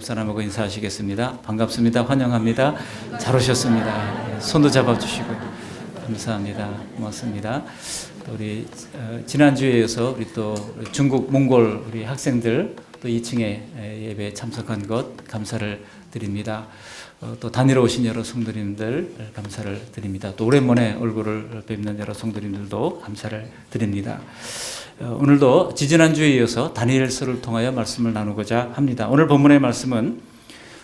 옆 사람하고 인사하시겠습니다. 반갑습니다. 환영합니다. 잘 오셨습니다. 손도 잡아주시고 감사합니다. 고맙습니다. 우리 지난주에 이어서 우리 또 중국 몽골 우리 학생들 또 2층에 예배에 참석한 것 감사를 드립니다. 또 다니러 오신 여러 성도님들 감사를 드립니다. 또 오랜만에 얼굴을 뵙는 여러 성도님들도 감사를 드립니다. 오늘도 지지난주에 이어서 다니엘서를 통하여 말씀을 나누고자 합니다. 오늘 본문의 말씀은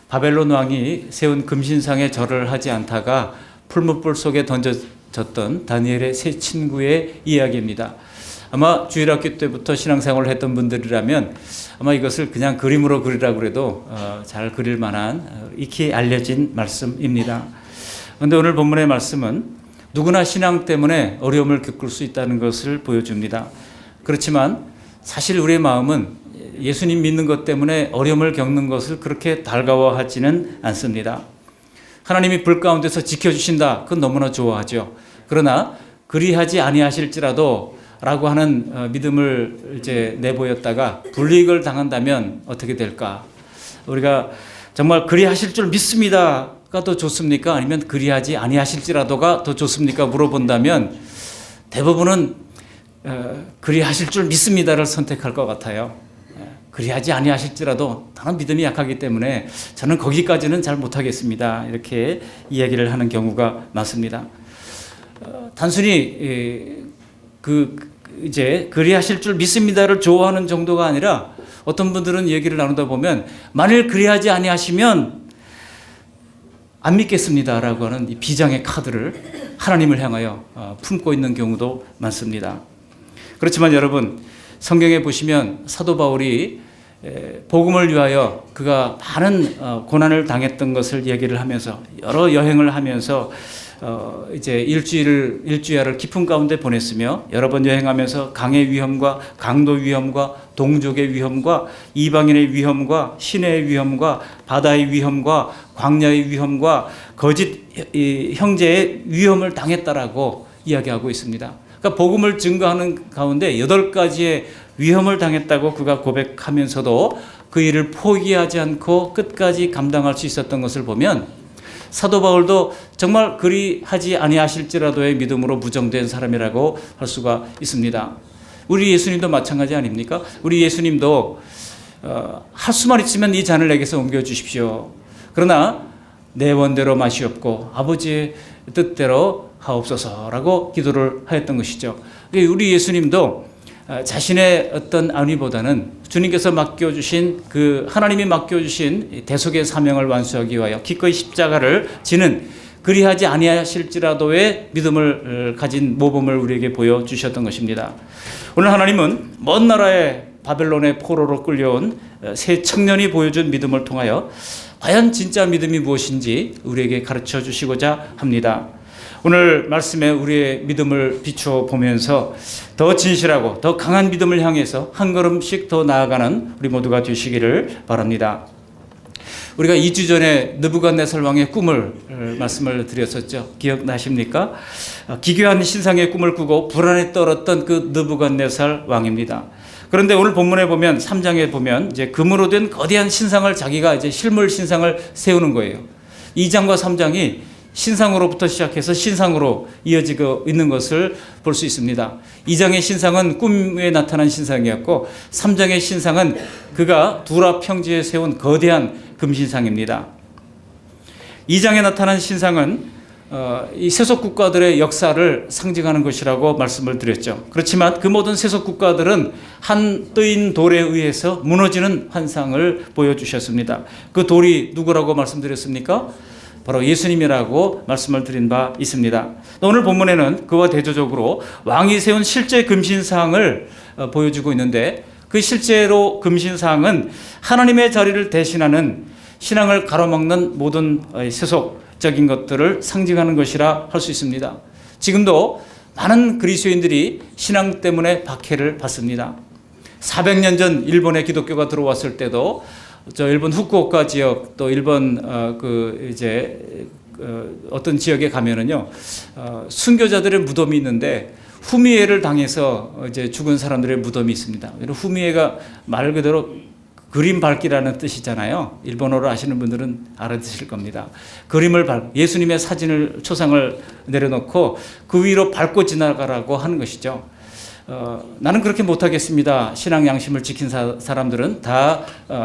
바벨론 왕이 세운 금신상에 절을 하지 않다가 풀무불 속에 던져졌던 다니엘의 세 친구의 이야기입니다. 아마 주일학교 때부터 신앙생활을 했던 분들이라면 아마 이것을 그냥 그림으로 그리라고 해도 잘 그릴 만한 익히 알려진 말씀입니다. 그런데 오늘 본문의 말씀은 누구나 신앙 때문에 어려움을 겪을 수 있다는 것을 보여줍니다. 그렇지만 사실 우리의 마음은 예수님 믿는 것 때문에 어려움을 겪는 것을 그렇게 달가워하지는 않습니다. 하나님이 불 가운데서 지켜주신다. 그건 너무나 좋아하죠. 그러나 그리하지 아니하실지라도 라고 하는 믿음을 이제 내보였다가 불이익을 당한다면 어떻게 될까? 우리가 정말 그리하실 줄 믿습니다가 더 좋습니까? 아니면 그리하지 아니하실지라도가 더 좋습니까? 물어본다면 대부분은 그리하실 줄 믿습니다를 선택할 것 같아요. 그리하지 아니하실지라도 나는 믿음이 약하기 때문에 저는 거기까지는 잘 못하겠습니다. 이렇게 이야기를 하는 경우가 많습니다. 단순히 이제 그리하실 줄 믿습니다를 좋아하는 정도가 아니라 어떤 분들은 얘기를 나누다 보면 만일 그리하지 아니하시면 안 믿겠습니다라고 하는 이 비장의 카드를 하나님을 향하여 품고 있는 경우도 많습니다. 그렇지만 여러분 성경에 보시면 사도 바울이 복음을 위하여 그가 많은 고난을 당했던 것을 얘기를 하면서 여러 여행을 하면서 이제 일주야를 깊은 가운데 보냈으며 여러 번 여행하면서 강의 위험과 강도 위험과 동족의 위험과 이방인의 위험과 시내의 위험과 바다의 위험과 광야의 위험과 거짓 형제의 위험을 당했다라고 이야기하고 있습니다. 그러니까 복음을 증거하는 가운데 8가지의 위험을 당했다고 그가 고백하면서도 그 일을 포기하지 않고 끝까지 감당할 수 있었던 것을 보면 사도 바울도 정말 그리하지 아니하실지라도의 믿음으로 무정된 사람이라고 할 수가 있습니다. 우리 예수님도 마찬가지 아닙니까? 우리 예수님도 할 수만 있으면 이 잔을 내게서 옮겨주십시오. 그러나 내 원대로 마시옵고 아버지의 뜻대로 하옵소서라고 기도를 하였던 것이죠. 우리 예수님도 자신의 어떤 안위보다는 주님께서 맡겨주신 하나님이 맡겨주신 대속의 사명을 완수하기 위하여 기꺼이 십자가를 지는 그리하지 아니하실지라도의 믿음을 가진 모범을 우리에게 보여주셨던 것입니다. 오늘 하나님은 먼 나라의 바벨론의 포로로 끌려온 세 청년이 보여준 믿음을 통하여 과연 진짜 믿음이 무엇인지 우리에게 가르쳐 주시고자 합니다. 오늘 말씀에 우리의 믿음을 비추어 보면서 더 진실하고 더 강한 믿음을 향해서 한 걸음씩 더 나아가는 우리 모두가 되시기를 바랍니다. 우리가 2주 전에 느부갓네살 왕의 꿈을 말씀을 드렸었죠. 기억나십니까? 기괴한 신상의 꿈을 꾸고 불안에 떨었던 그 느부갓네살 왕입니다. 그런데 오늘 본문에 보면 3장에 보면 이제 금으로 된 거대한 신상을 자기가 이제 실물 신상을 세우는 거예요. 2장과 3장이 신상으로부터 시작해서 신상으로 이어지고 있는 것을 볼 수 있습니다. 2장의 신상은 꿈에 나타난 신상이었고 3장의 신상은 그가 두라 평지에 세운 거대한 금신상입니다. 2장에 나타난 신상은 이 세속 국가들의 역사를 상징하는 것이라고 말씀을 드렸죠. 그렇지만 그 모든 세속 국가들은 한 뜨인 돌에 의해서 무너지는 환상을 보여주셨습니다. 그 돌이 누구라고 말씀드렸습니까? 바로 예수님이라고 말씀을 드린 바 있습니다. 오늘 본문에는 그와 대조적으로 왕이 세운 실제 금신상을 보여주고 있는데 그 실제로 금신상은 하나님의 자리를 대신하는 신앙을 가로막는 모든 세속적인 것들을 상징하는 것이라 할 수 있습니다. 지금도 많은 그리스도인들이 신앙 때문에 박해를 받습니다. 400년 전 일본에 기독교가 들어왔을 때도 저 일본 후쿠오카 지역 또 일본 어떤 지역에 가면은요 순교자들의 무덤이 있는데 후미에를 당해서 이제 죽은 사람들의 무덤이 있습니다. 후미에가 말 그대로 그림 밟기라는 뜻이잖아요. 일본어로 아시는 분들은 알아듣실 겁니다. 예수님의 사진을 초상을 내려놓고 그 위로 밟고 지나가라고 하는 것이죠. 나는 그렇게 못하겠습니다. 신앙 양심을 지킨 사람들은 다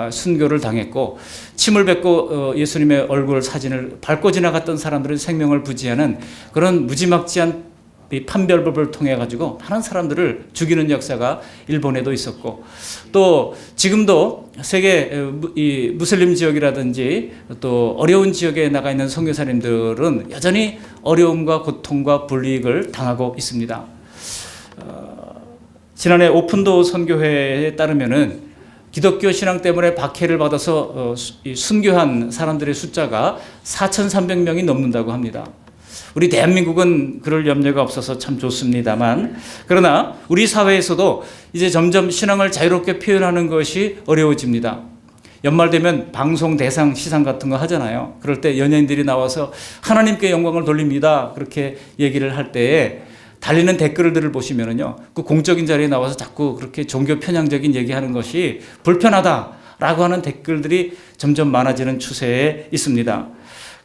순교를 당했고 침을 뱉고 예수님의 얼굴 사진을 밟고 지나갔던 사람들은 생명을 부지하는 그런 무지막지한 이 판별법을 통해 가지고 많은 사람들을 죽이는 역사가 일본에도 있었고, 또 지금도 세계 이 무슬림 지역이라든지 또 어려운 지역에 나가 있는 선교사님들은 여전히 어려움과 고통과 불이익을 당하고 있습니다. 지난해 오픈도 선교회에 따르면은 기독교 신앙 때문에 박해를 받아서 순교한 사람들의 숫자가 4,300명이 넘는다고 합니다. 우리 대한민국은 그럴 염려가 없어서 참 좋습니다만, 그러나 우리 사회에서도 이제 점점 신앙을 자유롭게 표현하는 것이 어려워집니다. 연말 되면 방송 대상 시상 같은 거 하잖아요. 그럴 때 연예인들이 나와서 하나님께 영광을 돌립니다, 그렇게 얘기를 할 때에 달리는 댓글들을 보시면은요, 그 공적인 자리에 나와서 자꾸 그렇게 종교 편향적인 얘기하는 것이 불편하다라고 하는 댓글들이 점점 많아지는 추세에 있습니다.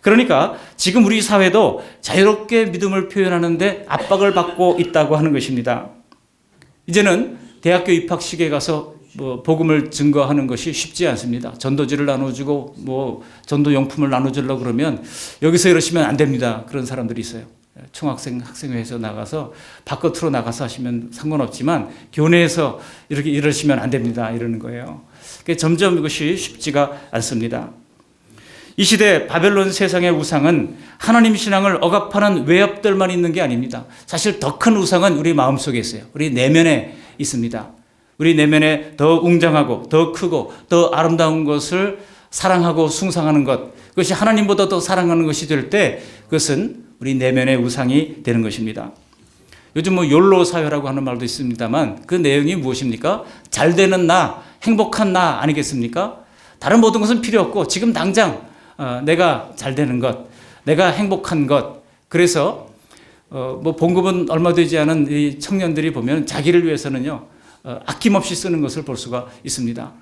그러니까 지금 우리 사회도 자유롭게 믿음을 표현하는데 압박을 받고 있다고 하는 것입니다. 이제는 대학교 입학식에 가서 복음을 증거하는 것이 쉽지 않습니다. 전도지를 나눠주고 전도용품을 나눠주려고 그러면 여기서 이러시면 안 됩니다, 그런 사람들이 있어요. 총학생 학생회에서 나가서 바깥으로 나가서 하시면 상관없지만 교내에서 이렇게 이러시면 안 됩니다, 이러는 거예요. 그러니까 점점 이것이 쉽지가 않습니다. 이 시대 바벨론 세상의 우상은 하나님 신앙을 억압하는 외압들만 있는 게 아닙니다. 사실 더 큰 우상은 우리 마음속에 있어요. 우리 내면에 있습니다. 우리 내면에 더 웅장하고 더 크고 더 아름다운 것을 사랑하고 숭상하는 것, 그것이 하나님보다 더 사랑하는 것이 될 때 그것은 우리 내면의 우상이 되는 것입니다. 요즘 욜로 사회라고 하는 말도 있습니다만 그 내용이 무엇입니까? 잘 되는 나, 행복한 나 아니겠습니까? 다른 모든 것은 필요 없고 지금 당장 내가 잘 되는 것, 내가 행복한 것. 그래서 봉급은 얼마 되지 않은 이 청년들이 보면 자기를 위해서는요, 아낌없이 쓰는 것을 볼 수가 있습니다.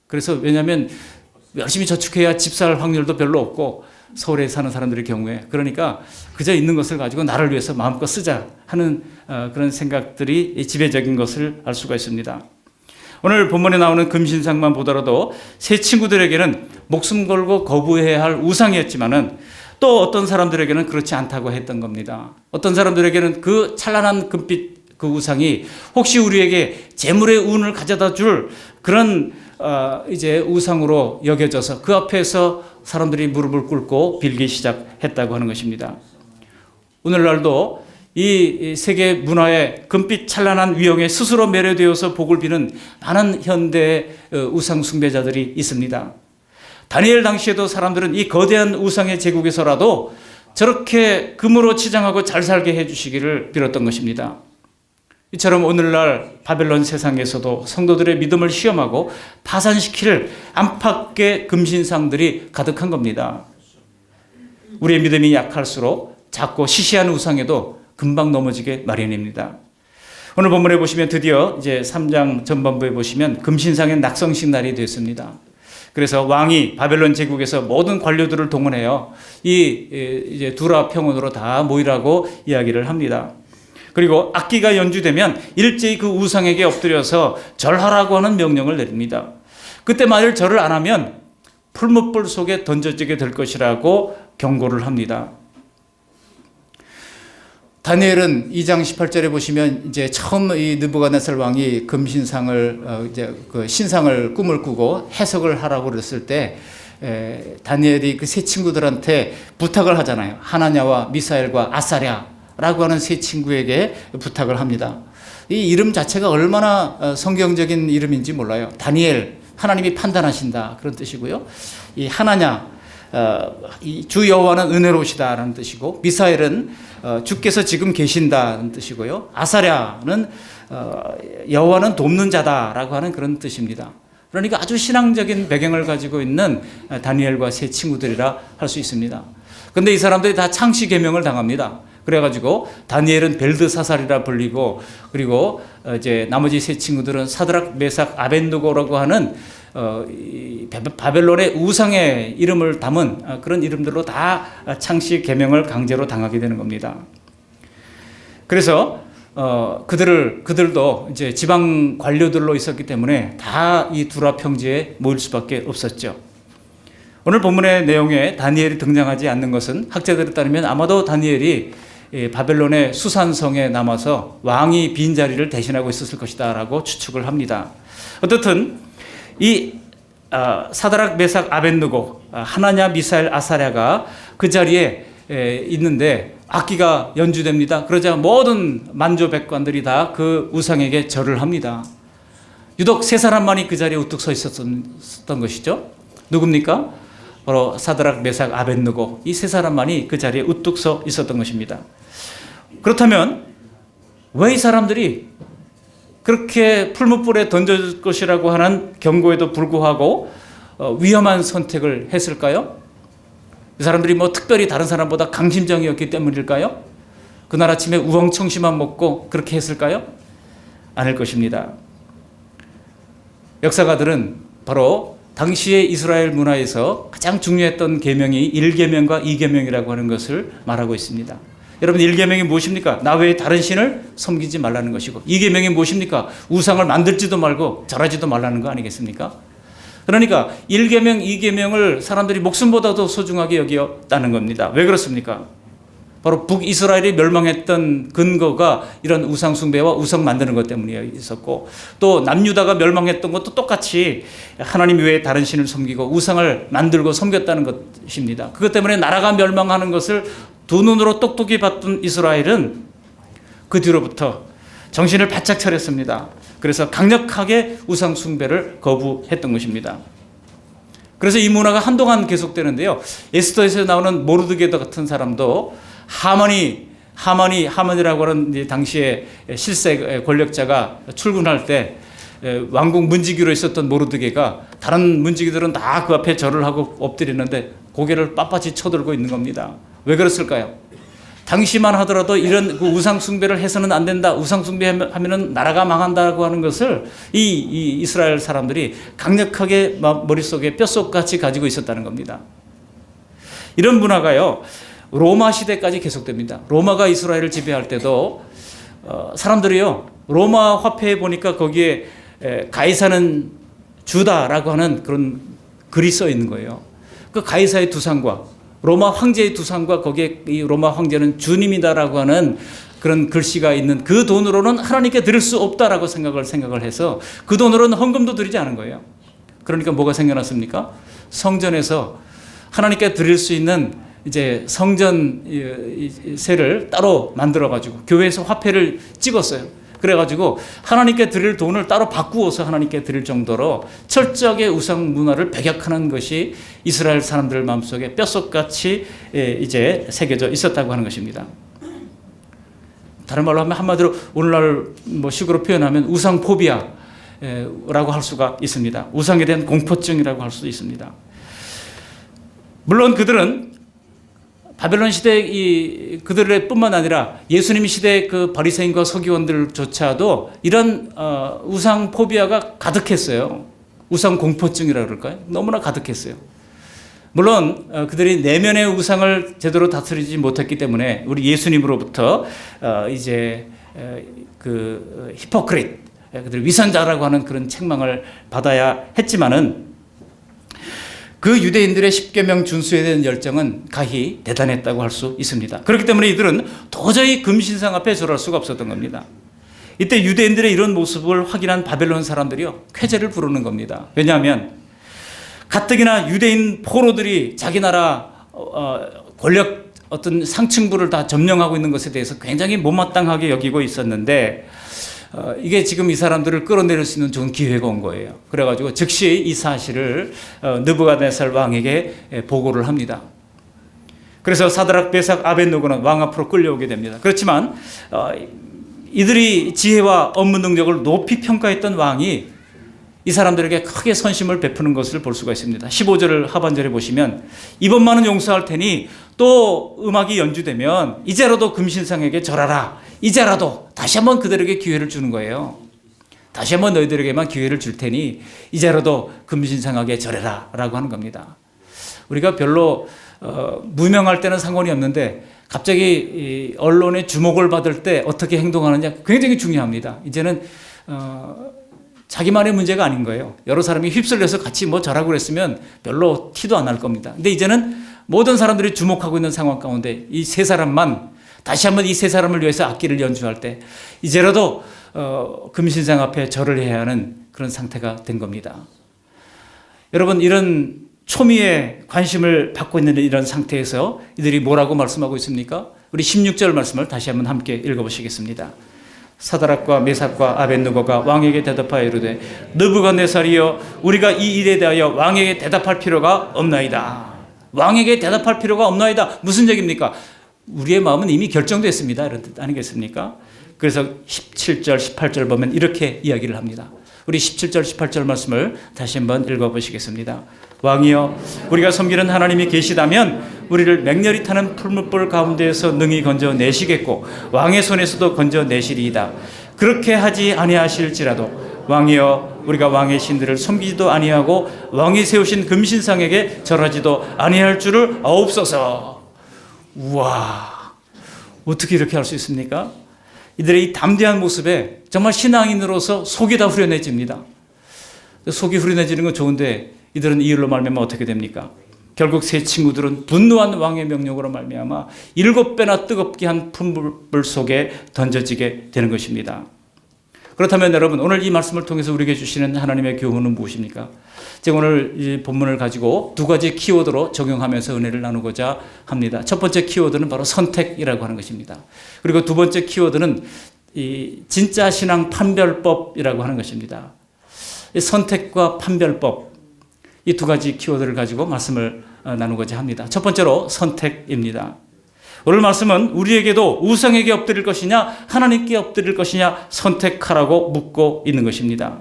그래서 왜냐하면 열심히 저축해야 집 살 확률도 별로 없고, 서울에 사는 사람들의 경우에, 그러니까 그저 있는 것을 가지고 나를 위해서 마음껏 쓰자 하는 그런 생각들이 지배적인 것을 알 수가 있습니다. 오늘 본문에 나오는 금신상만 보더라도 세 친구들에게는 목숨 걸고 거부해야 할 우상이었지만은 또 어떤 사람들에게는 그렇지 않다고 했던 겁니다. 어떤 사람들에게는 그 찬란한 금빛 그 우상이 혹시 우리에게 재물의 운을 가져다 줄 그런 이제 우상으로 여겨져서 그 앞에서 사람들이 무릎을 꿇고 빌기 시작했다고 하는 것입니다. 오늘날도 이 세계 문화의 금빛 찬란한 위용에 스스로 매료되어서 복을 비는 많은 현대 우상 숭배자들이 있습니다. 다니엘 당시에도 사람들은 이 거대한 우상의 제국에서라도 저렇게 금으로 치장하고 잘 살게 해주시기를 빌었던 것입니다. 이처럼 오늘날 바벨론 세상에서도 성도들의 믿음을 시험하고 파산시킬 안팎의 금신상들이 가득한 겁니다. 우리의 믿음이 약할수록 작고 시시한 우상에도 금방 넘어지게 마련입니다. 오늘 본문에 보시면 드디어 이제 3장 전반부에 보시면 금신상의 낙성식 날이 됐습니다. 그래서 왕이 바벨론 제국에서 모든 관료들을 동원해요. 이제 두라 평원으로 다 모이라고 이야기를 합니다. 그리고 악기가 연주되면 일제히 그 우상에게 엎드려서 절하라고 하는 명령을 내립니다. 그때 만일 절을 안 하면 풀무불 속에 던져지게 될 것이라고 경고를 합니다. 다니엘은 2장 18절에 보시면 이제 처음 이 느부갓네살 왕이 금신상을 이제 그 신상을 꿈을 꾸고 해석을 하라고 그랬을 때 다니엘이 그 세 친구들한테 부탁을 하잖아요. 하나냐와 미사엘과 아사랴라고 하는 세 친구에게 부탁을 합니다. 이 이름 자체가 얼마나 성경적인 이름인지 몰라요. 다니엘, 하나님이 판단하신다, 그런 뜻이고요. 이 하나냐, 이 주 여호와는 은혜로우시다라는 뜻이고, 미사엘은 주께서 지금 계신다는 뜻이고요. 아사랴는 여호와는 돕는 자다라고 하는 그런 뜻입니다. 그러니까 아주 신앙적인 배경을 가지고 있는 다니엘과 세 친구들이라 할 수 있습니다. 그런데 이 사람들이 다 창시 계명을 당합니다. 그래가지고 다니엘은 벨드사살이라 불리고, 그리고 이제 나머지 세 친구들은 사드락, 메삭, 아벤느고라고 하는 이 바벨론의 우상의 이름을 담은 그런 이름들로 다 창씨 계명을 강제로 당하게 되는 겁니다. 그래서 그들도 이제 지방 관료들로 있었기 때문에 다 이 두라 평지에 모일 수밖에 없었죠. 오늘 본문의 내용에 다니엘이 등장하지 않는 것은 학자들에 따르면 아마도 다니엘이 바벨론의 수산성에 남아서 왕이 빈 자리를 대신하고 있었을 것이다 라고 추측을 합니다. 어떻든 이 사드락 메삭 아벳느고 하나냐 미사엘 아사랴가 그 자리에 있는데 악기가 연주됩니다. 그러자 모든 만조백관들이 다 그 우상에게 절을 합니다. 유독 세 사람만이 그 자리에 우뚝 서 있었던 것이죠. 누굽니까? 바로 사드락 메삭 아벳느고 이 세 사람만이 그 자리에 우뚝 서 있었던 것입니다. 그렇다면 왜 이 사람들이 그렇게 풀무불에 던질 것이라고 하는 경고에도 불구하고 위험한 선택을 했을까요? 이 사람들이 뭐 특별히 다른 사람보다 강심장이었기 때문일까요? 그날 아침에 우엉청심만 먹고 그렇게 했을까요? 아닐 것입니다. 역사가들은 바로 당시의 이스라엘 문화에서 가장 중요했던 계명이 1계명과 2계명이라고 하는 것을 말하고 있습니다. 여러분 1계명이 무엇입니까? 나 외에 다른 신을 섬기지 말라는 것이고 2계명이 무엇입니까? 우상을 만들지도 말고 절하지도 말라는 거 아니겠습니까? 그러니까 1계명, 2계명을 사람들이 목숨보다도 소중하게 여겼다는 겁니다. 왜 그렇습니까? 바로 북이스라엘이 멸망했던 근거가 이런 우상 숭배와 우상 만드는 것 때문에 있었고 또 남유다가 멸망했던 것도 똑같이 하나님 외에 다른 신을 섬기고 우상을 만들고 섬겼다는 것입니다. 그것 때문에 나라가 멸망하는 것을 두 눈으로 똑똑히 봤던 이스라엘은 그 뒤로부터 정신을 바짝 차렸습니다. 그래서 강력하게 우상 숭배를 거부했던 것입니다. 그래서 이 문화가 한동안 계속되는데요. 에스더에서 나오는 모르드게도 같은 사람도 하만이라고 하는 당시에 실세 권력자가 출근할 때 왕궁 문지기로 있었던 모르드게가 다른 문지기들은 다 그 앞에 절을 하고 엎드리는데 고개를 빳빳이 쳐들고 있는 겁니다. 왜 그랬을까요? 당시만 하더라도 이런 그 우상 숭배를 해서는 안 된다. 우상 숭배하면은 나라가 망한다고 하는 것을 이 이스라엘 사람들이 강력하게 머릿속에 뼛속같이 가지고 있었다는 겁니다. 이런 문화가요. 로마 시대까지 계속됩니다. 로마가 이스라엘을 지배할 때도 사람들이요. 로마 화폐에 보니까 거기에 가이사는 주다라고 하는 그런 글이 써 있는 거예요. 그 가이사의 두상과 로마 황제의 두상과 거기에 이 로마 황제는 주님이다라고 하는 그런 글씨가 있는 그 돈으로는 하나님께 드릴 수 없다라고 생각을 해서 그 돈으로는 헌금도 드리지 않은 거예요. 그러니까 뭐가 생겨났습니까? 성전에서 하나님께 드릴 수 있는 이제 성전세를 따로 만들어가지고 교회에서 화폐를 찍었어요. 그래가지고 하나님께 드릴 돈을 따로 바꾸어서 하나님께 드릴 정도로 철저하게 우상 문화를 배격하는 것이 이스라엘 사람들 마음속에 뼛속같이 이제 새겨져 있었다고 하는 것입니다. 다른 말로 하면 한마디로 오늘날 뭐 식으로 표현하면 우상 포비아라고 할 수가 있습니다. 우상에 대한 공포증이라고 할 수도 있습니다. 물론 그들은 바벨론 시대 그들의 뿐만 아니라 예수님 시대 그 바리새인과 서기관들조차도 이런 우상 포비아가 가득했어요. 우상 공포증이라고 그럴까요? 너무나 가득했어요. 물론 그들이 내면의 우상을 제대로 다스리지 못했기 때문에 우리 예수님으로부터 이제 그 히포크릿, 그들 위선자라고 하는 그런 책망을 받아야 했지만은 그 유대인들의 십계명 준수에 대한 열정은 가히 대단했다고 할 수 있습니다. 그렇기 때문에 이들은 도저히 금신상 앞에 절할 수가 없었던 겁니다. 이때 유대인들의 이런 모습을 확인한 바벨론 사람들이요 쾌재를 부르는 겁니다. 왜냐하면 가뜩이나 유대인 포로들이 자기 나라 권력 어떤 상층부를 다 점령하고 있는 것에 대해서 굉장히 못마땅하게 여기고 있었는데 이게 지금 이 사람들을 끌어내릴 수 있는 좋은 기회가 온 거예요. 그래가지고 즉시 이 사실을 느부갓네살 왕에게 보고를 합니다. 그래서 사드락 메삭 아벳느고는 왕 앞으로 끌려오게 됩니다. 그렇지만 이들이 지혜와 업무 능력을 높이 평가했던 왕이 이 사람들에게 크게 선심을 베푸는 것을 볼 수가 있습니다. 15절 하반절에 보시면 이번만은 용서할 테니 또 음악이 연주되면 이제라도 금신상에게 절하라. 이제라도 다시 한번 그들에게 기회를 주는 거예요. 다시 한번 너희들에게만 기회를 줄 테니 이제라도 금신상하게 절해라 라고 하는 겁니다. 우리가 별로 무명할 때는 상관이 없는데 갑자기 언론의 주목을 받을 때 어떻게 행동하느냐 굉장히 중요합니다. 이제는 자기만의 문제가 아닌 거예요. 여러 사람이 휩쓸려서 같이 뭐 절하고 그랬으면 별로 티도 안 날 겁니다. 근데 이제는 모든 사람들이 주목하고 있는 상황 가운데 이 세 사람만 다시 한번 이 세 사람을 위해서 악기를 연주할 때 이제라도 금신상 앞에 절을 해야 하는 그런 상태가 된 겁니다. 여러분, 이런 초미의 관심을 받고 있는 이런 상태에서 이들이 뭐라고 말씀하고 있습니까? 우리 16절 말씀을 다시 한번 함께 읽어보시겠습니다. 사드락과 메삭과 아벳느고가 왕에게 대답하여 이르되 느부갓네살이여, 우리가 이 일에 대하여 왕에게 대답할 필요가 없나이다. 왕에게 대답할 필요가 없나이다. 무슨 얘기입니까? 우리의 마음은 이미 결정됐습니다. 이런 뜻 아니겠습니까? 그래서 17절, 18절 보면 이렇게 이야기를 합니다. 우리 17절, 18절 말씀을 다시 한번 읽어보시겠습니다. 왕이여, 우리가 섬기는 하나님이 계시다면 우리를 맹렬히 타는 풀무불 가운데에서 능히 건져내시겠고 왕의 손에서도 건져내시리이다. 그렇게 하지 아니하실지라도 왕이여, 우리가 왕의 신들을 섬기지도 아니하고 왕이 세우신 금신상에게 절하지도 아니할 줄을 아옵소서. 우와, 어떻게 이렇게 할 수 있습니까? 이들의 이 담대한 모습에 정말 신앙인으로서 속이 다 후련해집니다. 속이 후련해지는 건 좋은데 이들은 이 일로 말미암아 어떻게 됩니까? 결국 세 친구들은 분노한 왕의 명령으로 말미암아 7배나 뜨겁게 한 풀물 속에 던져지게 되는 것입니다. 그렇다면 여러분, 오늘 이 말씀을 통해서 우리에게 주시는 하나님의 교훈은 무엇입니까? 제가 오늘 이 본문을 가지고 두 가지 키워드로 적용하면서 은혜를 나누고자 합니다. 첫 번째 키워드는 바로 선택이라고 하는 것입니다. 그리고 두 번째 키워드는 이 진짜 신앙 판별법이라고 하는 것입니다. 이 선택과 판별법, 이 두 가지 키워드를 가지고 말씀을 나누고자 합니다. 첫 번째로 선택입니다. 오늘 말씀은 우리에게도 우상에게 엎드릴 것이냐 하나님께 엎드릴 것이냐 선택하라고 묻고 있는 것입니다.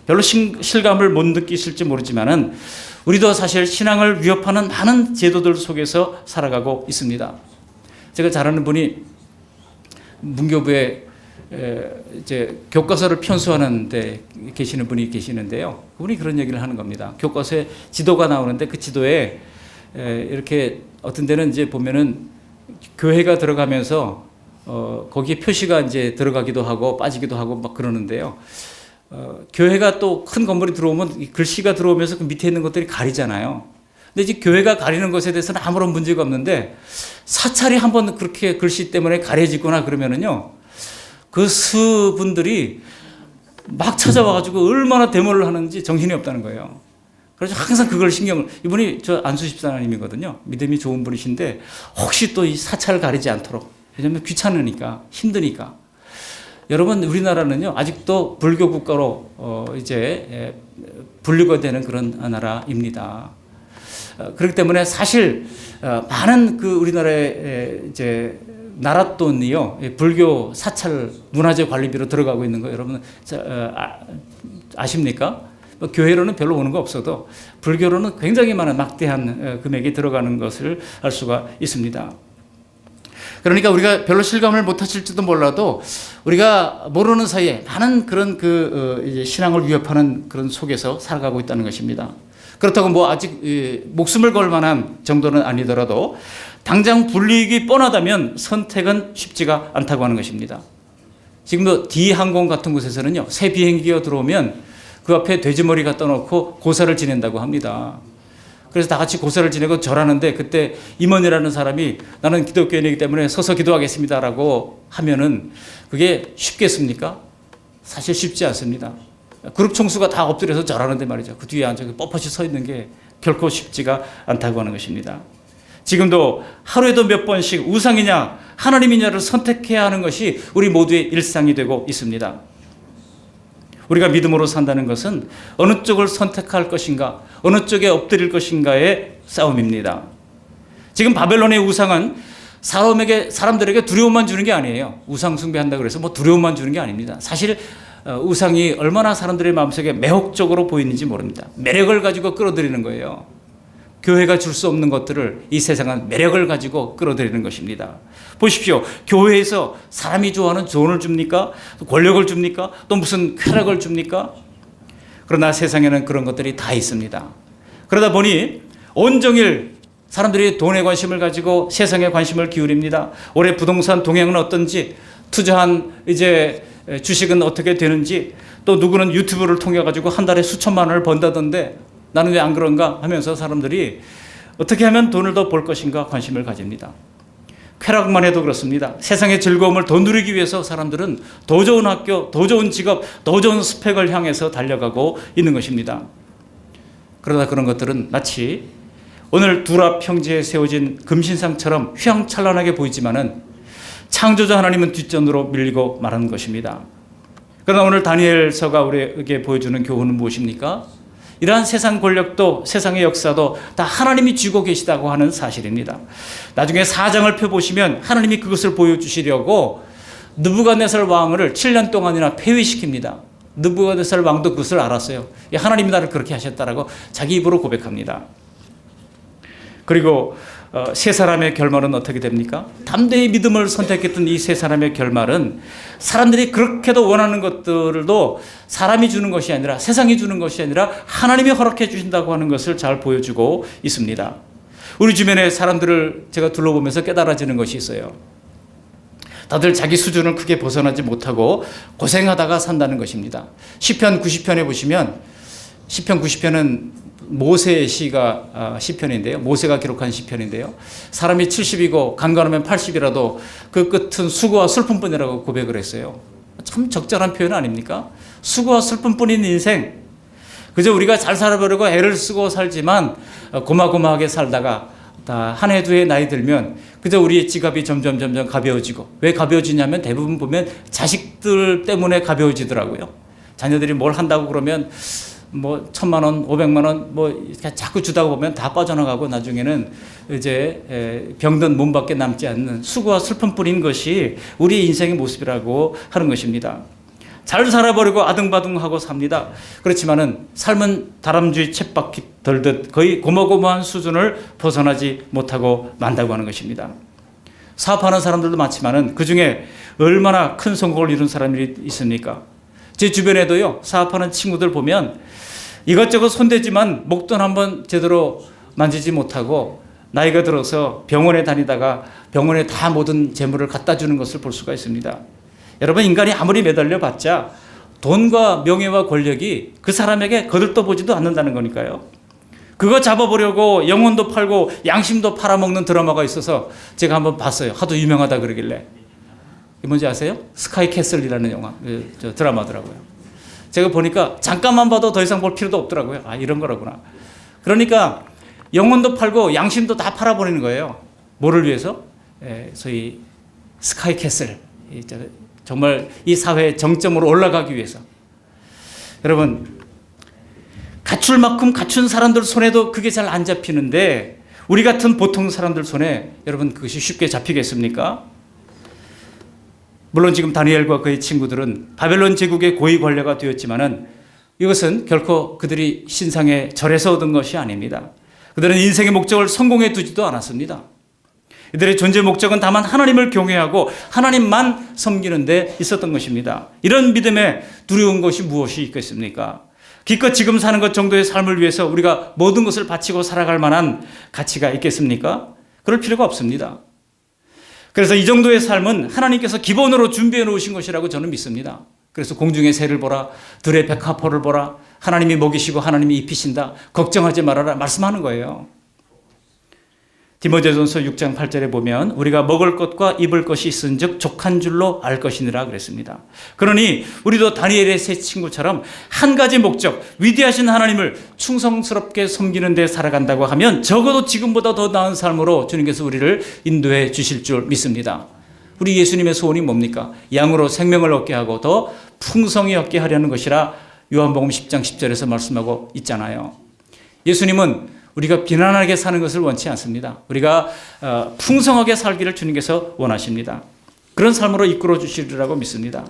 별로 실감을 못 느끼실지 모르지만은 우리도 사실 신앙을 위협하는 많은 제도들 속에서 살아가고 있습니다. 제가 잘 아는 분이 문교부에 이제 교과서를 편수하는 데 계시는 분이 계시는데요. 그분이 그런 얘기를 하는 겁니다. 교과서에 지도가 나오는데 그 지도에 이렇게 어떤 데는 이제 보면은 교회가 들어가면서 거기에 표시가 이제 들어가기도 하고 빠지기도 하고 막 그러는데요. 교회가 또 큰 건물이 들어오면 글씨가 들어오면서 그 밑에 있는 것들이 가리잖아요. 근데 이제 교회가 가리는 것에 대해서는 아무런 문제가 없는데 사찰이 한번 그렇게 글씨 때문에 가려지거나 그러면은요, 그 수분들이 막 찾아와가지고 얼마나 데모를 하는지 정신이 없다는 거예요. 그래서 항상 그걸 이분이 저 안수 집사님이거든요. 믿음이 좋은 분이신데 혹시 또 이 사찰을 가리지 않도록, 왜냐면 귀찮으니까, 힘드니까. 여러분, 우리나라는요 아직도 불교 국가로 이제 분류가 되는 그런 나라입니다. 그렇기 때문에 사실 많은 그 우리나라의 이제 나랏돈이요 불교 사찰 문화재 관리비로 들어가고 있는 거 여러분 아십니까? 교회로는 별로 오는 거 없어도 불교로는 굉장히 많은 막대한 금액이 들어가는 것을 알 수가 있습니다. 그러니까 우리가 별로 실감을 못 하실지도 몰라도 우리가 모르는 사이에 많은 그런 이제 신앙을 위협하는 그런 속에서 살아가고 있다는 것입니다. 그렇다고 뭐 아직 목숨을 걸 만한 정도는 아니더라도 당장 불이익이 뻔하다면 선택은 쉽지가 않다고 하는 것입니다. 지금도 D항공 같은 곳에서는요, 새 비행기가 들어오면 그 앞에 돼지머리 갖다 놓고 고사를 지낸다고 합니다. 그래서 다 같이 고사를 지내고 절하는데 그때 임원이라는 사람이 나는 기독교인이기 때문에 서서 기도하겠습니다라고 하면은 그게 쉽겠습니까? 사실 쉽지 않습니다. 그룹 총수가 다 엎드려서 절하는데 말이죠. 그 뒤에 앉아 뻣뻣이 서 있는 게 결코 쉽지가 않다고 하는 것입니다. 지금도 하루에도 몇 번씩 우상이냐 하나님이냐를 선택해야 하는 것이 우리 모두의 일상이 되고 있습니다. 우리가 믿음으로 산다는 것은 어느 쪽을 선택할 것인가, 어느 쪽에 엎드릴 것인가의 싸움입니다. 지금 바벨론의 우상은 사람들에게 두려움만 주는 게 아니에요. 우상 숭배한다고 해서 뭐 두려움만 주는 게 아닙니다. 사실 우상이 얼마나 사람들의 마음속에 매혹적으로 보이는지 모릅니다. 매력을 가지고 끌어들이는 거예요. 교회가 줄 수 없는 것들을 이 세상은 매력을 가지고 끌어들이는 것입니다. 보십시오. 교회에서 사람이 좋아하는 조언을 줍니까? 권력을 줍니까? 또 무슨 쾌락을 줍니까? 그러나 세상에는 그런 것들이 다 있습니다. 그러다 보니 온종일 사람들이 돈에 관심을 가지고 세상에 관심을 기울입니다. 올해 부동산 동향은 어떤지, 투자한 주식은 어떻게 되는지, 또 누구는 유튜브를 통해 가지고 한 달에 수천만 원을 번다던데 나는 왜 안 그런가 하면서 사람들이 어떻게 하면 돈을 더 벌 것인가 관심을 가집니다. 쾌락만 해도 그렇습니다. 세상의 즐거움을 더 누리기 위해서 사람들은 더 좋은 학교, 더 좋은 직업, 더 좋은 스펙을 향해서 달려가고 있는 것입니다. 그러다 그런 것들은 마치 오늘 둘 앞 평지에 세워진 금신상처럼 휘황찬란하게 보이지만은 창조자 하나님은 뒷전으로 밀리고 말하는 것입니다. 그러나 오늘 다니엘서가 우리에게 보여주는 교훈은 무엇입니까? 이러한 세상 권력도 세상의 역사도 다 하나님이 쥐고 계시다고 하는 사실입니다. 나중에 4장을 펴보시면 하나님이 그것을 보여주시려고 느부갓네살 왕을 7년 동안이나 폐위시킵니다. 느부갓네살 왕도 그것을 알았어요. 하나님이 나를 그렇게 하셨다라고 자기 입으로 고백합니다. 그리고 세 사람의 결말은 어떻게 됩니까? 담대히 믿음을 선택했던 이 세 사람의 결말은 사람들이 그렇게도 원하는 것들도 사람이 주는 것이 아니라 세상이 주는 것이 아니라 하나님이 허락해 주신다고 하는 것을 잘 보여주고 있습니다. 우리 주변의 사람들을 제가 둘러보면서 깨달아지는 것이 있어요. 다들 자기 수준을 크게 벗어나지 못하고 고생하다가 산다는 것입니다. 시편 90편에 보시면 시편 90편은 모세의 시가 시편인데요. 모세가 기록한 시편인데요. 사람이 70이고 간간하면 80이라도 그 끝은 수고와 슬픔뿐이라고 고백을 했어요. 참 적절한 표현 아닙니까? 수고와 슬픔뿐인 인생. 그저 우리가 잘 살아보려고 애를 쓰고 살지만 고마고마하게 살다가 한 해 두 해 나이 들면 그저 우리의 지갑이 점점 가벼워지고, 왜 가벼워지냐면 대부분 보면 자식들 때문에 가벼워지더라고요. 자녀들이 뭘 한다고 그러면 뭐 1,000만 원, 500만 원 뭐 자꾸 주다 보면 다 빠져나가고 나중에는 병든 몸밖에 남지 않는 수고와 슬픔뿐인 것이 우리의 인생의 모습이라고 하는 것입니다. 잘 살아버리고 아등바등하고 삽니다. 그렇지만은 삶은 다람쥐 쳇바퀴 돌듯 거의 고마고마한 수준을 벗어나지 못하고 만다고 하는 것입니다. 사업하는 사람들도 많지만은 그 중에 얼마나 큰 성공을 이룬 사람이 있습니까? 제 주변에도요, 사업하는 친구들 보면 이것저것 손대지만 목돈 한번 제대로 만지지 못하고 나이가 들어서 병원에 다니다가 병원에 다 모든 재물을 갖다 주는 것을 볼 수가 있습니다. 여러분, 인간이 아무리 매달려 봤자 돈과 명예와 권력이 그 사람에게 거들떠보지도 않는다는 거니까요. 그거 잡아보려고 영혼도 팔고 양심도 팔아먹는 드라마가 있어서 제가 한번 봤어요. 하도 유명하다 그러길래. 뭔지 아세요? 스카이 캐슬이라는 영화, 드라마더라고요. 제가 보니까 잠깐만 봐도 더 이상 볼 필요도 없더라고요. 아, 이런 거라구나. 그러니까 영혼도 팔고 양심도 다 팔아버리는 거예요. 뭐를 위해서? 소위 스카이 캐슬. 정말 이 사회의 정점으로 올라가기 위해서. 여러분, 갖출 만큼 갖춘 사람들 손에도 그게 잘 안 잡히는데 우리 같은 보통 사람들 손에 여러분 그것이 쉽게 잡히겠습니까? 물론 지금 다니엘과 그의 친구들은 바벨론 제국의 고위 관료가 되었지만은 이것은 결코 그들이 신상의 절에서 얻은 것이 아닙니다. 그들은 인생의 목적을 성공해 두지도 않았습니다. 이들의 존재 목적은 다만 하나님을 경외하고 하나님만 섬기는 데 있었던 것입니다. 이런 믿음에 두려운 것이 무엇이 있겠습니까? 기껏 지금 사는 것 정도의 삶을 위해서 우리가 모든 것을 바치고 살아갈 만한 가치가 있겠습니까? 그럴 필요가 없습니다. 그래서 이 정도의 삶은 하나님께서 기본으로 준비해 놓으신 것이라고 저는 믿습니다. 그래서 공중의 새를 보라, 들의 백합화를 보라, 하나님이 먹이시고 하나님이 입히신다, 걱정하지 말아라 말씀하는 거예요. 디모데전서 6장 8절에 보면 우리가 먹을 것과 입을 것이 있은즉 족한 줄로 알 것이니라 그랬습니다. 그러니 우리도 다니엘의 세 친구처럼 한 가지 목적, 위대하신 하나님을 충성스럽게 섬기는 데 살아간다고 하면 적어도 지금보다 더 나은 삶으로 주님께서 우리를 인도해 주실 줄 믿습니다. 우리 예수님의 소원이 뭡니까? 양으로 생명을 얻게 하고 더 풍성히 얻게 하려는 것이라 요한복음 10장 10절에서 말씀하고 있잖아요. 예수님은 우리가 비난하게 사는 것을 원치 않습니다. 우리가 풍성하게 살기를 주님께서 원하십니다. 그런 삶으로 이끌어 주시리라고 믿습니다.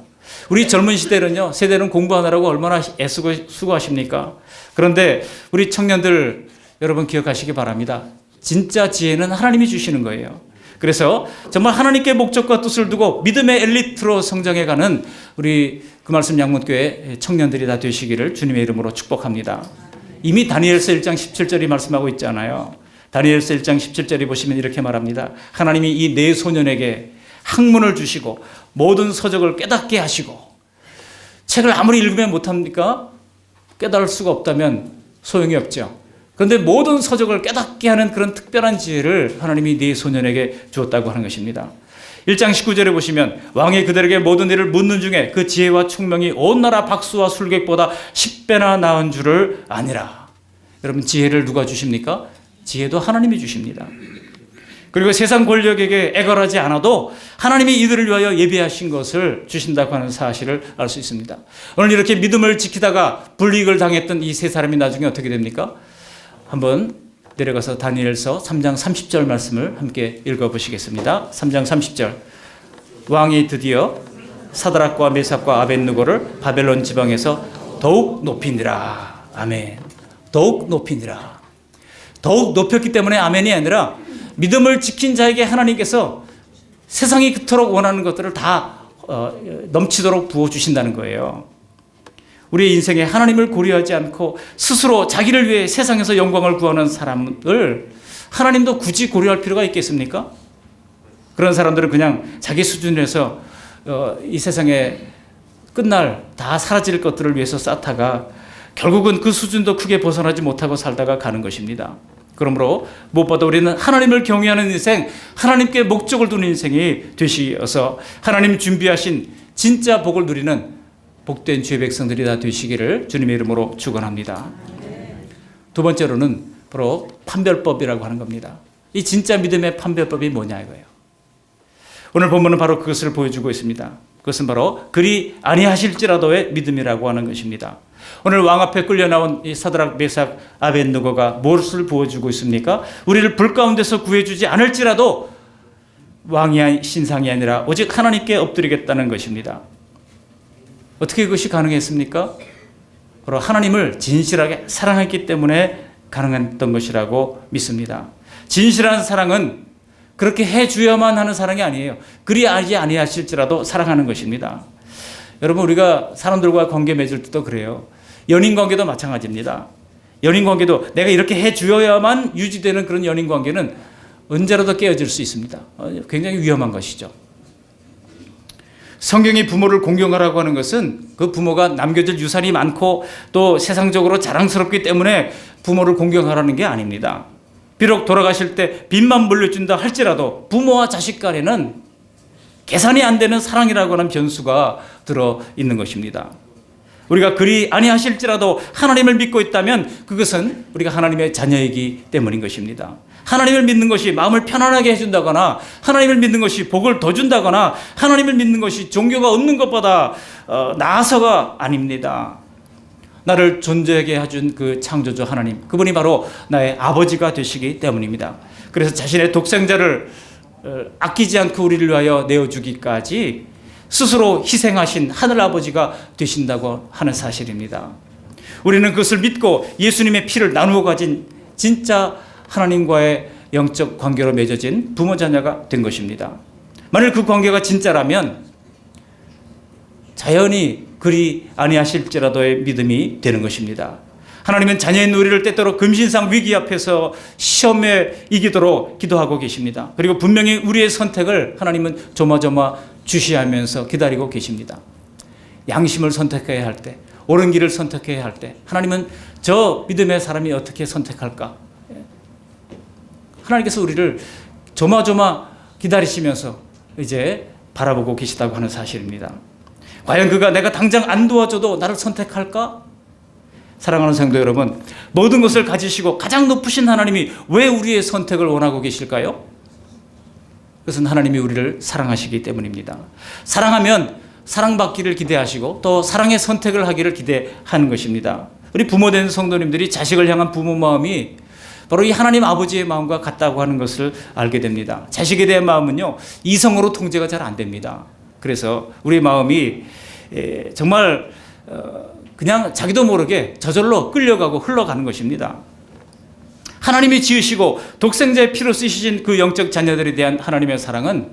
우리 젊은 세대는 공부하느라고 얼마나 애쓰고 수고하십니까? 그런데 우리 청년들 여러분 기억하시기 바랍니다. 진짜 지혜는 하나님이 주시는 거예요. 그래서 정말 하나님께 목적과 뜻을 두고 믿음의 엘리트로 성장해가는 우리 그 말씀 양문교회 청년들이 다 되시기를 주님의 이름으로 축복합니다. 이미 다니엘서 1장 17절이 말씀하고 있잖아요. 다니엘서 1장 17절이 보시면 이렇게 말합니다. 하나님이 이 네 소년에게 학문을 주시고 모든 서적을 깨닫게 하시고, 책을 아무리 읽으면 못합니까? 깨달을 수가 없다면 소용이 없죠. 그런데 모든 서적을 깨닫게 하는 그런 특별한 지혜를 하나님이 네 소년에게 주었다고 하는 것입니다. 1장 19절에 보시면 왕이 그들에게 모든 일을 묻는 중에 그 지혜와 총명이 온 나라 박수와 술객보다 10배나 나은 줄을 아니라. 여러분, 지혜를 누가 주십니까? 지혜도 하나님이 주십니다. 그리고 세상 권력에게 애걸하지 않아도 하나님이 이들을 위하여 예비하신 것을 주신다고 하는 사실을 알 수 있습니다. 오늘 이렇게 믿음을 지키다가 불이익을 당했던 이 세 사람이 나중에 어떻게 됩니까? 한번 내려가서 다니엘서 3장 30절 말씀을 함께 읽어보시겠습니다. 3장 30절. 왕이 드디어 사드락과 메삭과 아벳느고를 바벨론 지방에서 더욱 높이니라. 아멘. 더욱 높이니라. 더욱 높였기 때문에 아멘이 아니라 믿음을 지킨 자에게 하나님께서 세상이 그토록 원하는 것들을 다 넘치도록 부어주신다는 거예요. 우리의 인생에 하나님을 고려하지 않고 스스로 자기를 위해 세상에서 영광을 구하는 사람을 하나님도 굳이 고려할 필요가 있겠습니까? 그런 사람들은 그냥 자기 수준에서 이 세상에 끝날 다 사라질 것들을 위해서 쌓다가 결국은 그 수준도 크게 벗어나지 못하고 살다가 가는 것입니다. 그러므로 무엇보다 우리는 하나님을 경외하는 인생, 하나님께 목적을 두는 인생이 되시어서 하나님 준비하신 진짜 복을 누리는 복된 주의 백성들이 다 되시기를 주님의 이름으로 축원합니다. 두 번째로는 바로 판별법이라고 하는 겁니다. 이 진짜 믿음의 판별법이 뭐냐 이거예요. 오늘 본문은 바로 그것을 보여주고 있습니다. 그것은 바로 그리 아니하실지라도의 믿음이라고 하는 것입니다. 오늘 왕 앞에 끌려 나온 이 사드락, 메삭, 아벳느고가 무엇을 보여주고 있습니까? 우리를 불 가운데서 구해주지 않을지라도 왕이 신상이 아니라 오직 하나님께 엎드리겠다는 것입니다. 어떻게 그것이 가능했습니까? 바로 하나님을 진실하게 사랑했기 때문에 가능했던 것이라고 믿습니다. 진실한 사랑은 그렇게 해주어야만 하는 사랑이 아니에요. 그리 아니하실지라도 사랑하는 것입니다. 여러분, 우리가 사람들과 관계 맺을 때도 그래요. 연인 관계도 마찬가지입니다. 연인 관계도 내가 이렇게 해주어야만 유지되는 그런 연인 관계는 언제라도 깨어질 수 있습니다. 굉장히 위험한 것이죠. 성경이 부모를 공경하라고 하는 것은 그 부모가 남겨줄 유산이 많고 또 세상적으로 자랑스럽기 때문에 부모를 공경하라는 게 아닙니다. 비록 돌아가실 때 빚만 물려준다 할지라도 부모와 자식 간에는 계산이 안 되는 사랑이라고 하는 변수가 들어있는 것입니다. 우리가 그리 아니하실지라도 하나님을 믿고 있다면 그것은 우리가 하나님의 자녀이기 때문인 것입니다. 하나님을 믿는 것이 마음을 편안하게 해준다거나 하나님을 믿는 것이 복을 더 준다거나 하나님을 믿는 것이 종교가 없는 것보다 나아서가 아닙니다. 나를 존재하게 해준 그 창조주 하나님, 그분이 바로 나의 아버지가 되시기 때문입니다. 그래서 자신의 독생자를 아끼지 않고 우리를 위하여 내어주기까지 스스로 희생하신 하늘아버지가 되신다고 하는 사실입니다. 우리는 그것을 믿고 예수님의 피를 나누어 가진 진짜 하나님과의 영적 관계로 맺어진 부모 자녀가 된 것입니다. 만일 그 관계가 진짜라면 자연히 그리 아니하실지라도의 믿음이 되는 것입니다. 하나님은 자녀인 우리를 때때로 금신상 위기 앞에서 시험에 이기도록 기도하고 계십니다. 그리고 분명히 우리의 선택을 하나님은 조마조마 주시하면서 기다리고 계십니다. 양심을 선택해야 할 때, 옳은 길을 선택해야 할 때 하나님은 저 믿음의 사람이 어떻게 선택할까? 하나님께서 우리를 조마조마 기다리시면서 이제 바라보고 계시다고 하는 사실입니다. 과연 그가 내가 당장 안 도와줘도 나를 선택할까? 사랑하는 성도 여러분, 모든 것을 가지시고 가장 높으신 하나님이 왜 우리의 선택을 원하고 계실까요? 그것은 하나님이 우리를 사랑하시기 때문입니다. 사랑하면 사랑받기를 기대하시고 또 사랑의 선택을 하기를 기대하는 것입니다. 우리 부모된 성도님들이 자식을 향한 부모 마음이 바로 이 하나님 아버지의 마음과 같다고 하는 것을 알게 됩니다. 자식에 대한 마음은요, 이성으로 통제가 잘 안 됩니다. 그래서 우리 마음이 정말 그냥 자기도 모르게 저절로 끌려가고 흘러가는 것입니다. 하나님이 지으시고 독생자의 피로 쓰시신 그 영적 자녀들에 대한 하나님의 사랑은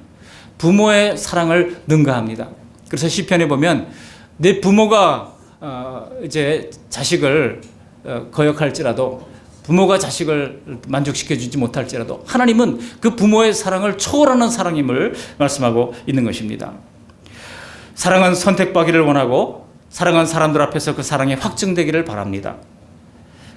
부모의 사랑을 능가합니다. 그래서 시편에 보면 내 부모가 이제 자식을 거역할지라도, 부모가 자식을 만족시켜 주지 못할지라도 하나님은 그 부모의 사랑을 초월하는 사랑임을 말씀하고 있는 것입니다. 사랑은 선택받기를 원하고 사랑한 사람들 앞에서 그 사랑이 확증되기를 바랍니다.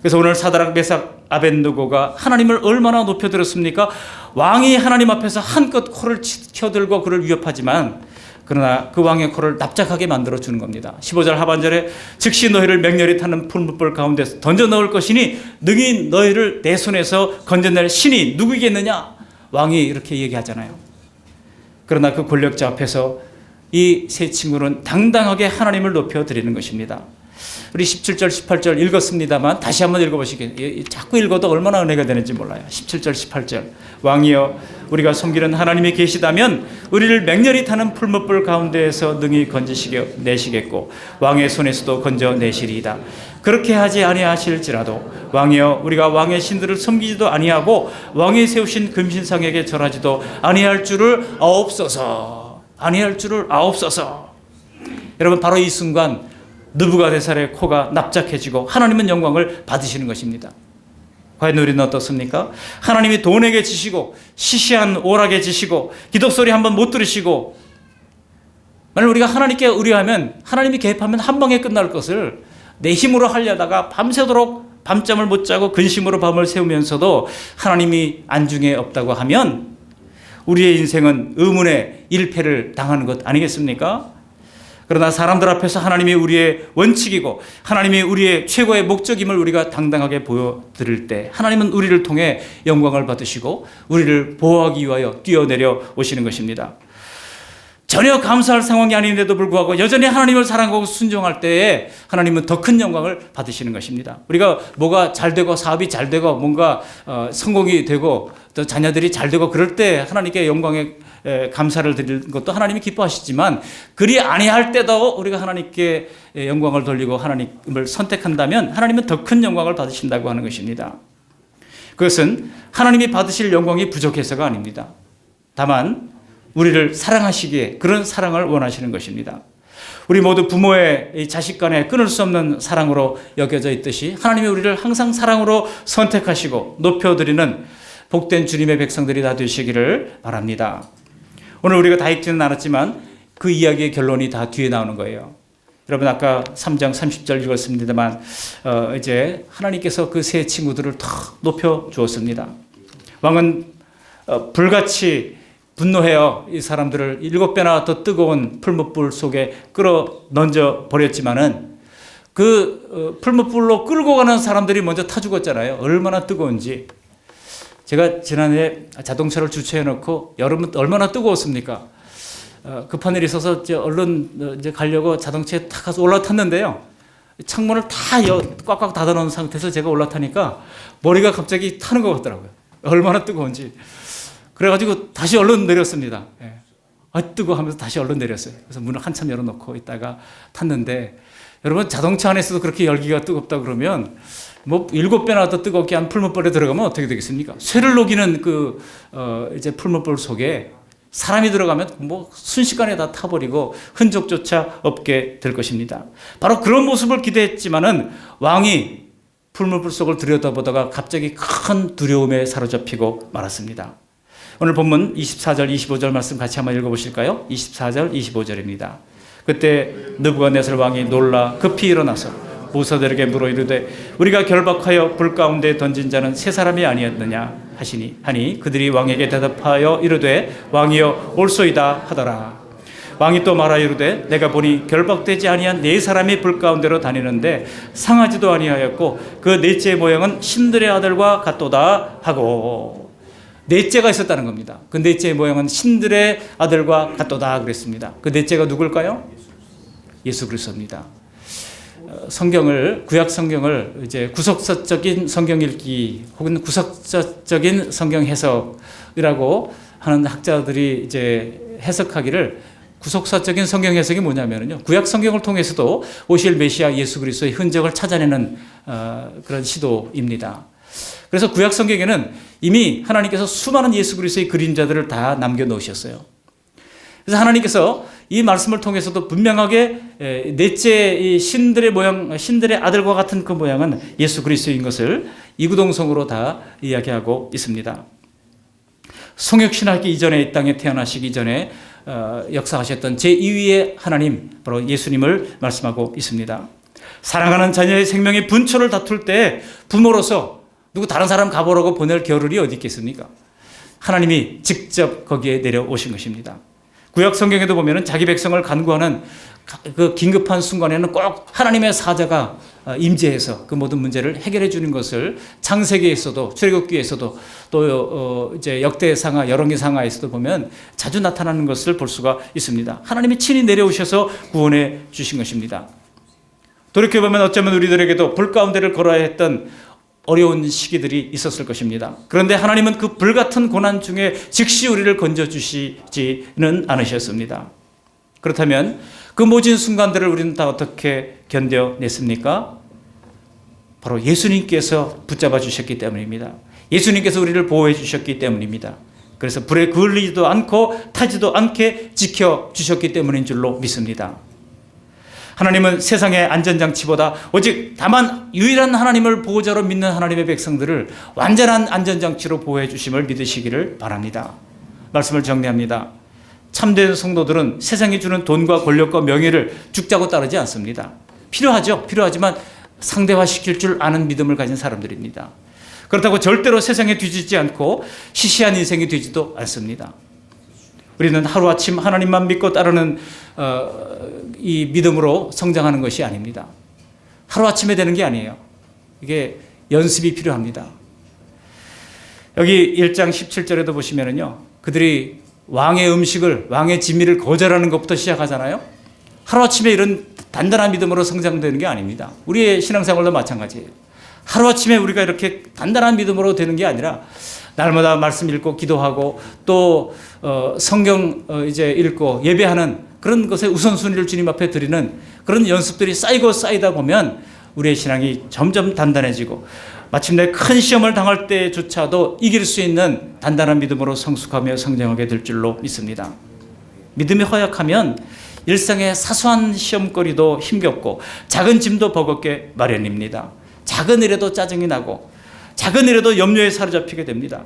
그래서 오늘 사드락 메삭 아벳느고가 하나님을 얼마나 높여들었습니까? 왕이 하나님 앞에서 한껏 코를 치켜들고 그를 위협하지만 그러나 그 왕의 코를 납작하게 만들어주는 겁니다. 15절 하반절에 즉시 너희를 맹렬히 타는 풀무불 가운데서 던져 넣을 것이니 능히 너희를 내 손에서 건져낼 신이 누구이겠느냐? 왕이 이렇게 얘기하잖아요. 그러나 그 권력자 앞에서 이 세 친구는 당당하게 하나님을 높여드리는 것입니다. 우리 17절 18절 읽었습니다만 다시 한번 읽어보시겠어요? 자꾸 읽어도 얼마나 은혜가 되는지 몰라요. 17절 18절 왕이여 우리가 섬기는 하나님이 계시다면 우리를 맹렬히 타는 풀무불 가운데에서 능히 건지내시겠고 왕의 손에서도 건져내시리이다. 그렇게 하지 아니하실지라도 왕이여 우리가 왕의 신들을 섬기지도 아니하고 왕이 세우신 금신상에게 절하지도 아니할 줄을 아옵소서. 아니할 줄을 아옵소서. 여러분 바로 이 순간 느부갓네살의 코가 납작해지고 하나님은 영광을 받으시는 것입니다. 과연 우리는 어떻습니까? 하나님이 돈에게 지시고 시시한 오락에 지시고 기독소리 한번 못 들으시고, 만약 우리가 하나님께 의뢰하면 하나님이 개입하면 한 방에 끝날 것을 내 힘으로 하려다가 밤새도록 밤잠을 못 자고 근심으로 밤을 새우면서도 하나님이 안중에 없다고 하면 우리의 인생은 의문의 일패를 당하는 것 아니겠습니까? 그러나 사람들 앞에서 하나님이 우리의 원칙이고 하나님이 우리의 최고의 목적임을 우리가 당당하게 보여드릴 때 하나님은 우리를 통해 영광을 받으시고 우리를 보호하기 위하여 뛰어내려 오시는 것입니다. 전혀 감사할 상황이 아닌데도 불구하고 여전히 하나님을 사랑하고 순종할 때에 하나님은 더 큰 영광을 받으시는 것입니다. 우리가 뭐가 잘 되고 사업이 잘 되고 뭔가 성공이 되고 또 자녀들이 잘 되고 그럴 때 하나님께 영광의 감사를 드리는 것도 하나님이 기뻐하시지만, 그리 아니할 때도 우리가 하나님께 영광을 돌리고 하나님을 선택한다면 하나님은 더 큰 영광을 받으신다고 하는 것입니다. 그것은 하나님이 받으실 영광이 부족해서가 아닙니다. 다만 우리를 사랑하시기에 그런 사랑을 원하시는 것입니다. 우리 모두 부모의 자식 간에 끊을 수 없는 사랑으로 여겨져 있듯이 하나님이 우리를 항상 사랑으로 선택하시고 높여드리는 복된 주님의 백성들이 다 되시기를 바랍니다. 오늘 우리가 다 읽지는 않았지만 그 이야기의 결론이 다 뒤에 나오는 거예요. 여러분 아까 3장 30절 읽었습니다만 이제 하나님께서 그 세 친구들을 다 높여 주었습니다. 왕은 불같이 분노해요. 이 사람들을 7배나 더 뜨거운 풀무불 속에 끌어 던져 버렸지만은 그 풀무불로 끌고 가는 사람들이 먼저 타 죽었잖아요. 얼마나 뜨거운지. 제가 지난해 자동차를 주차해 놓고 여름은 얼마나 뜨거웠습니까? 급한 일이 있어서 얼른 이제 가려고 자동차에 탁 가서 올라탔는데요. 창문을 다 꽉꽉 닫아 놓은 상태에서 제가 올라타니까 머리가 갑자기 타는 것 같더라고요. 얼마나 뜨거운지. 그래가지고 다시 얼른 내렸습니다. 뜨거워 하면서 다시 얼른 내렸어요. 그래서 문을 한참 열어놓고 있다가 탔는데, 여러분 자동차 안에서도 그렇게 열기가 뜨겁다 그러면 뭐 7배나 더 뜨겁게 한 풀무불에 들어가면 어떻게 되겠습니까? 쇠를 녹이는 이제 풀무불 속에 사람이 들어가면 뭐 순식간에 다 타버리고 흔적조차 없게 될 것입니다. 바로 그런 모습을 기대했지만은 왕이 풀무불 속을 들여다보다가 갑자기 큰 두려움에 사로잡히고 말았습니다. 오늘 본문 24절 25절 말씀 같이 한번 읽어보실까요? 24절 25절입니다. 그때 느부갓네살 왕이 놀라 급히 일어나서 부사들에게 물어 이르되 우리가 결박하여 불 가운데 던진 자는 세 사람이 아니었느냐 하니 그들이 왕에게 대답하여 이르되 왕이여 올소이다 하더라. 왕이 또 말하여 이르되 내가 보니 결박되지 아니한 네 사람이 불 가운데로 다니는데 상하지도 아니하였고 그 넷째의 모양은 신들의 아들과 같도다 하고, 넷째가 있었다는 겁니다. 그 넷째의 모양은 신들의 아들과 같도다 그랬습니다. 그 넷째가 누굴까요? 예수 그리스도입니다. 구약 성경을 이제 구속사적인 성경 읽기 혹은 구속사적인 성경 해석이라고 하는 학자들이 이제 해석하기를, 구속사적인 성경 해석이 뭐냐면요, 구약 성경을 통해서도 오실 메시아 예수 그리스도의 흔적을 찾아내는 그런 시도입니다. 그래서 구약 성경에는 이미 하나님께서 수많은 예수 그리스도의 그림자들을 다 남겨놓으셨어요. 그래서 하나님께서 이 말씀을 통해서도 분명하게 넷째 이 신들의 모양, 신들의 아들과 같은 그 모양은 예수 그리스도인 것을 이구동성으로 다 이야기하고 있습니다. 성육신하기 이전에 이 땅에 태어나시기 전에 역사하셨던 제2위의 하나님, 바로 예수님을 말씀하고 있습니다. 사랑하는 자녀의 생명의 분초를 다툴 때 부모로서 누구 다른 사람 가보라고 보낼 겨를이 어디 있겠습니까? 하나님이 직접 거기에 내려오신 것입니다. 구약 성경에도 보면은 자기 백성을 간구하는 그 긴급한 순간에는 꼭 하나님의 사자가 임재해서 그 모든 문제를 해결해 주는 것을 창세기에서도 출애굽기에서도 또 이제 역대상하 열왕기상하에서도 보면 자주 나타나는 것을 볼 수가 있습니다. 하나님이 친히 내려오셔서 구원해 주신 것입니다. 돌이켜 보면 어쩌면 우리들에게도 불 가운데를 걸어야 했던 어려운 시기들이 있었을 것입니다. 그런데 하나님은 그 불같은 고난 중에 즉시 우리를 건져주시지는 않으셨습니다. 그렇다면 그 모진 순간들을 우리는 다 어떻게 견뎌냈습니까? 바로 예수님께서 붙잡아 주셨기 때문입니다. 예수님께서 우리를 보호해 주셨기 때문입니다. 그래서 불에 그을리지도 않고 타지도 않게 지켜주셨기 때문인 줄로 믿습니다. 하나님은 세상의 안전장치보다 오직 다만 유일한 하나님을 보호자로 믿는 하나님의 백성들을 완전한 안전장치로 보호해 주심을 믿으시기를 바랍니다. 말씀을 정리합니다. 참된 성도들은 세상이 주는 돈과 권력과 명예를 죽자고 따르지 않습니다. 필요하죠. 필요하지만 상대화시킬 줄 아는 믿음을 가진 사람들입니다. 그렇다고 절대로 세상에 뒤지지 않고 시시한 인생이 되지도 않습니다. 우리는 하루아침 하나님만 믿고 따르는 이 믿음으로 성장하는 것이 아닙니다. 하루아침에 되는 게 아니에요. 이게 연습이 필요합니다. 여기 1장 17절에도 보시면은요, 그들이 왕의 음식을, 왕의 진미를 거절하는 것부터 시작하잖아요. 하루아침에 이런 단단한 믿음으로 성장되는 게 아닙니다. 우리의 신앙생활도 마찬가지예요. 하루아침에 우리가 이렇게 단단한 믿음으로 되는 게 아니라 날마다 말씀 읽고 기도하고 또 성경 이제 읽고 예배하는 그런 것에 우선순위를 주님 앞에 드리는 그런 연습들이 쌓이고 쌓이다 보면 우리의 신앙이 점점 단단해지고 마침내 큰 시험을 당할 때조차도 이길 수 있는 단단한 믿음으로 성숙하며 성장하게 될 줄로 믿습니다. 믿음이 허약하면 일상의 사소한 시험거리도 힘겹고 작은 짐도 버겁게 마련입니다. 작은 일에도 짜증이 나고 작은 일에도 염려에 사로잡히게 됩니다.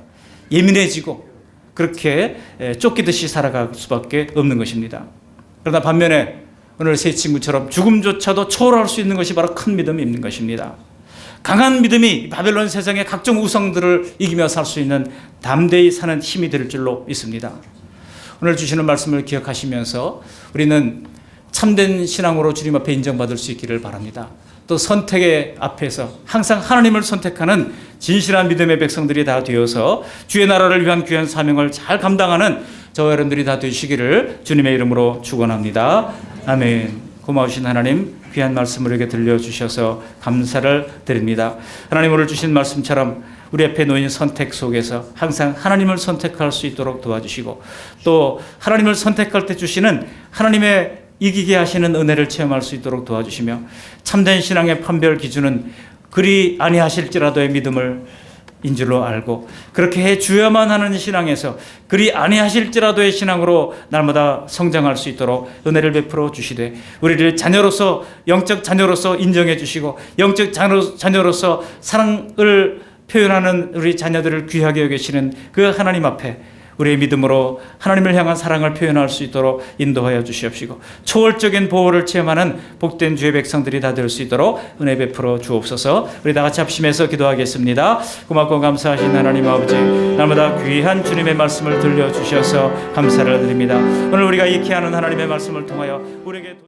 예민해지고 그렇게 쫓기듯이 살아갈 수밖에 없는 것입니다. 그러나 반면에 오늘 세 친구처럼 죽음조차도 초월할 수 있는 것이 바로 큰 믿음이 있는 것입니다. 강한 믿음이 바벨론 세상의 각종 우상들을 이기며 살 수 있는 담대히 사는 힘이 될 줄로 믿습니다. 오늘 주시는 말씀을 기억하시면서 우리는 참된 신앙으로 주님 앞에 인정받을 수 있기를 바랍니다. 또 선택의 앞에서 항상 하나님을 선택하는 진실한 믿음의 백성들이 다 되어서 주의 나라를 위한 귀한 사명을 잘 감당하는 저와 여러분들이 다 되시기를 주님의 이름으로 축원합니다. 아멘. 고마우신 하나님, 귀한 말씀을 우리에게 들려주셔서 감사를 드립니다. 하나님 오늘 주신 말씀처럼 우리 앞에 놓인 선택 속에서 항상 하나님을 선택할 수 있도록 도와주시고 또 하나님을 선택할 때 주시는 하나님의 이기게 하시는 은혜를 체험할 수 있도록 도와주시며 참된 신앙의 판별 기준은 그리 아니하실지라도의 믿음을 인 줄로 알고 그렇게 해 주야만 하는 신앙에서 그리 아니하실지라도의 신앙으로 날마다 성장할 수 있도록 은혜를 베풀어 주시되 우리를 자녀로서 영적 자녀로서 인정해 주시고 영적 자녀로서 사랑을 표현하는 우리 자녀들을 귀하게 여기시는 그 하나님 앞에 우리의 믿음으로 하나님을 향한 사랑을 표현할 수 있도록 인도하여 주시옵시고 초월적인 보호를 체험하는 복된 주의 백성들이 다 될 수 있도록 은혜 베풀어 주옵소서. 우리 다 같이 합심해서 기도하겠습니다. 고맙고 감사하신 하나님 아버지, 날마다 귀한 주님의 말씀을 들려주셔서 감사를 드립니다. 오늘 우리가 익히 하는 하나님의 말씀을 통하여 우리에게